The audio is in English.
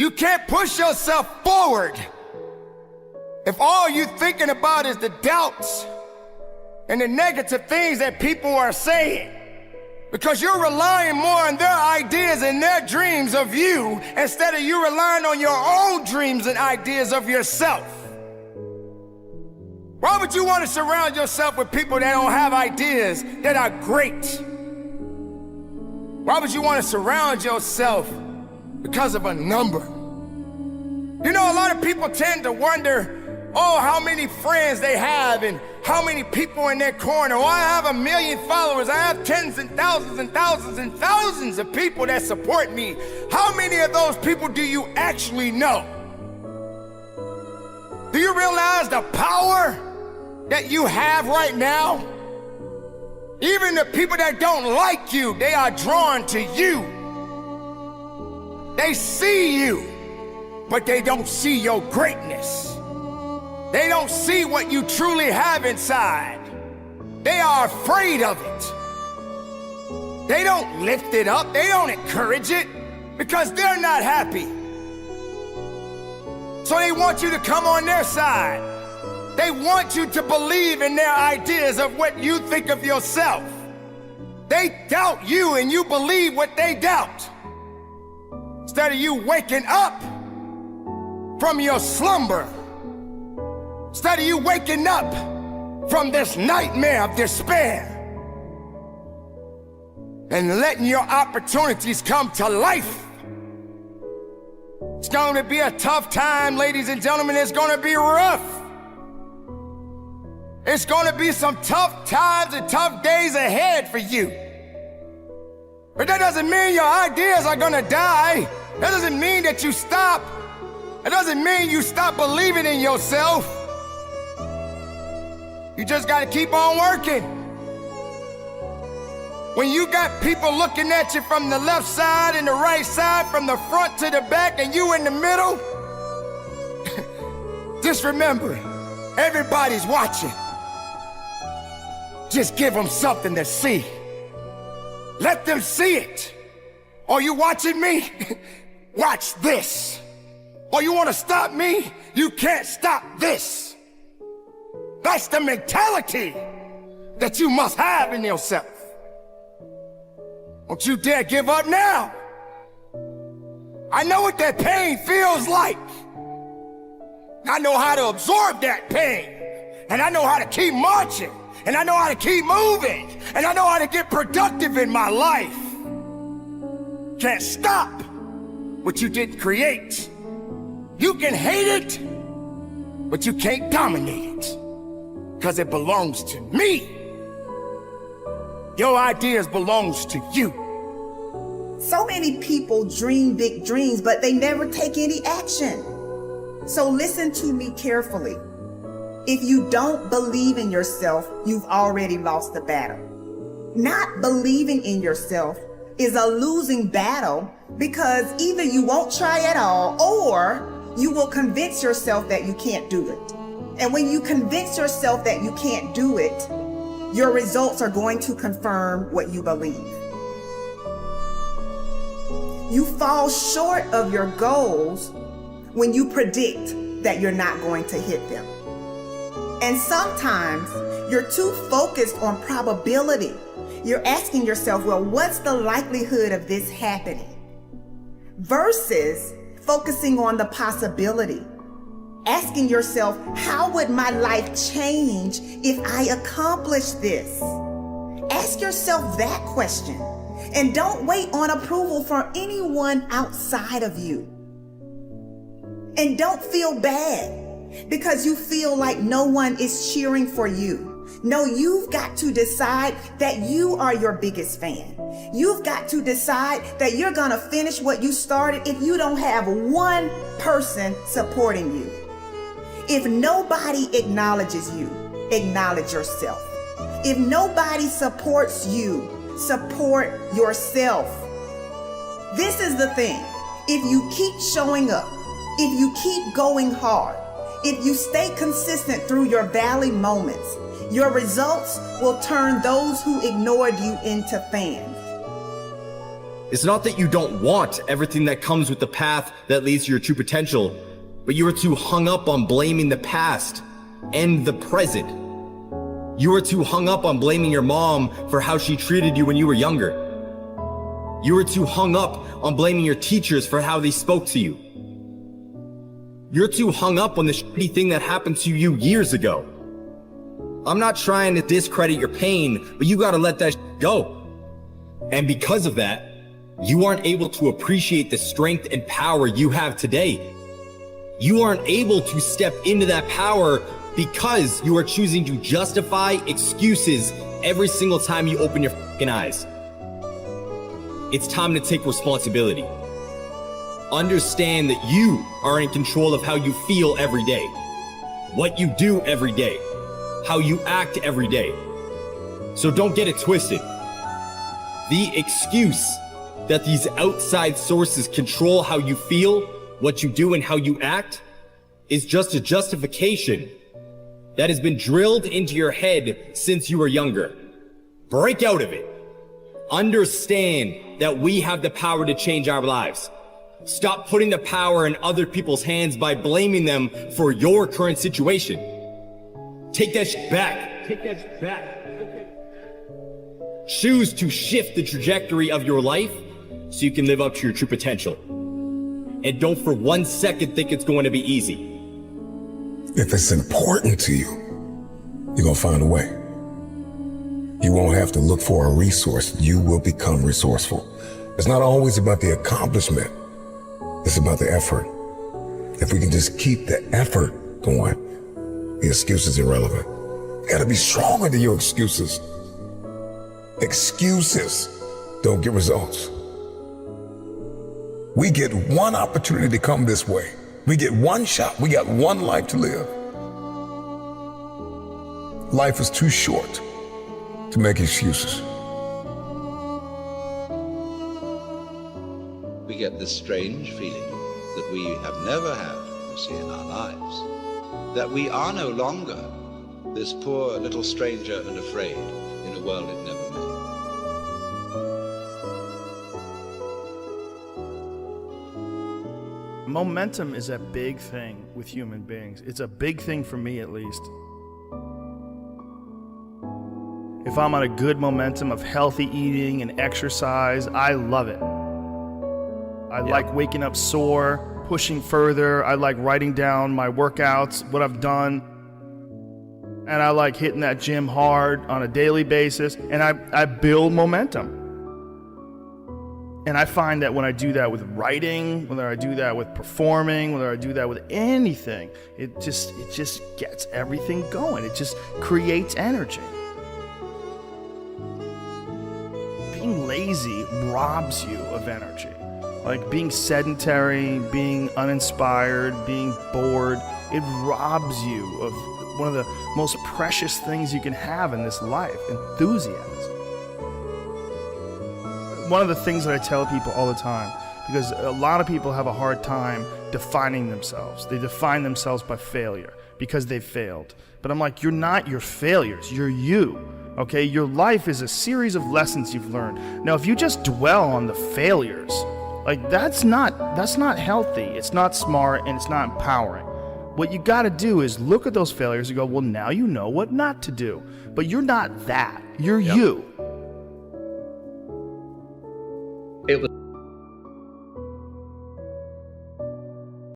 You can't push yourself forward if all you're thinking about is the doubts and the negative things that people are saying. Because you're relying more on their ideas and their dreams of you instead of you relying on your own dreams and ideas of yourself. Why would you want to surround yourself with people that don't have ideas that are great? Why would you want to surround yourself because of a number? You know, a lot of people tend to wonder, oh, how many friends they have and how many people in their corner. Oh, I have 1 million followers. I have tens and thousands and thousands and thousands of people that support me. How many of those people do you actually know? Do you realize the power that you have right now? Even the people that don't like you, they are drawn to you. They see you, but they don't see your greatness. They don't see what you truly have inside. They are afraid of it. They don't lift it up. They don't encourage it because they're not happy. So they want you to come on their side. They want you to believe in their ideas of what you think of yourself. They doubt you and you believe what they doubt. Instead of you waking up from your slumber, instead of you waking up from this nightmare of despair and letting your opportunities come to life. It's going to be a tough time, ladies and gentlemen. It's going to be rough. It's going to be some tough times and tough days ahead for you. But that doesn't mean your ideas are going to die. That doesn't mean that you stop. That doesn't mean you stop believing in yourself. You just got to keep on working. When you got people looking at you from the left side and the right side, from the front to the back, and you in the middle, just remember, everybody's watching. Just give them something to see. Let them see it. Are you watching me? Watch this. Or you want to stop me? You can't stop this. That's the mentality that you must have in yourself. Don't you dare give up now. I know what that pain feels like. I know how to absorb that pain. And I know how to keep marching. And I know how to keep moving. And I know how to get productive in my life. Can't stop what you didn't create. You can hate it, but you can't dominate it. Because it belongs to me. Your ideas belongs to you. So many people dream big dreams, but they never take any action. So listen to me carefully. If you don't believe in yourself, you've already lost the battle. Not believing in yourself is a losing battle because either you won't try at all or you will convince yourself that you can't do it. And when you convince yourself that you can't do it, your results are going to confirm what you believe. You fall short of your goals when you predict that you're not going to hit them. And sometimes you're too focused on probability. You're asking yourself, well, what's the likelihood of this happening? Versus focusing on the possibility. Asking yourself, how would my life change if I accomplish this? Ask yourself that question. And don't wait on approval from anyone outside of you. And don't feel bad because you feel like no one is cheering for you. No, you've got to decide that you are your biggest fan. You've got to decide that you're gonna finish what you started if you don't have one person supporting you. If nobody acknowledges you, acknowledge yourself. If nobody supports you, support yourself. This is the thing. If you keep showing up, if you keep going hard, if you stay consistent through your valley moments, your results will turn those who ignored you into fans. It's not that you don't want everything that comes with the path that leads to your true potential, but you are too hung up on blaming the past and the present. You are too hung up on blaming your mom for how she treated you when you were younger. You are too hung up on blaming your teachers for how they spoke to you. You're too hung up on the shitty thing that happened to you years ago. I'm not trying to discredit your pain, but you gotta let that go. And because of that, you aren't able to appreciate the strength and power you have today. You aren't able to step into that power because you are choosing to justify excuses every single time you open your fucking eyes. It's time to take responsibility. Understand that you are in control of how you feel every day, what you do every day, how you act every day. So don't get it twisted. The excuse that these outside sources control how you feel, what you do, and how you act is just a justification that has been drilled into your head since you were younger. Break out of it. Understand that we have the power to change our lives. Stop putting the power in other people's hands by blaming them for your current situation. Take that shit back. Take that shit back. Choose to shift the trajectory of your life so you can live up to your true potential. And don't for 1 second think it's going to be easy. If it's important to you, you're gonna find a way. You won't have to look for a resource. You will become resourceful. It's not always about the accomplishment. It's about the effort. If we can just keep the effort going, the excuse is irrelevant. You gotta be stronger than your excuses. Excuses don't get results. We get one opportunity to come this way. We get one shot. We got one life to live. Life is too short to make excuses. We get this strange feeling that we have never had, you see, in our lives, that we are no longer this poor little stranger and afraid in a world it never made. Momentum is a big thing with human beings. It's a big thing for me, at least. If I'm on a good momentum of healthy eating and exercise, I love it. I like waking up sore, pushing further. I like writing down my workouts, what I've done. And I like hitting that gym hard on a daily basis. And I build momentum. And I find that when I do that with writing, whether I do that with performing, whether I do that with anything, it just gets everything going. It just creates energy. Being lazy robs you of energy. Like being sedentary, being uninspired, being bored, it robs you of one of the most precious things you can have in this life, enthusiasm. One of the things that I tell people all the time, because a lot of people have a hard time defining themselves. They define themselves by failure because they failed. But I'm like, you're not your failures, you're you. Okay, your life is a series of lessons you've learned. Now, if you just dwell on the failures, like that's not healthy. It's not smart and it's not empowering. What you got to do is look at those failures and go, well, now you know what not to do. But you're not that. You're you.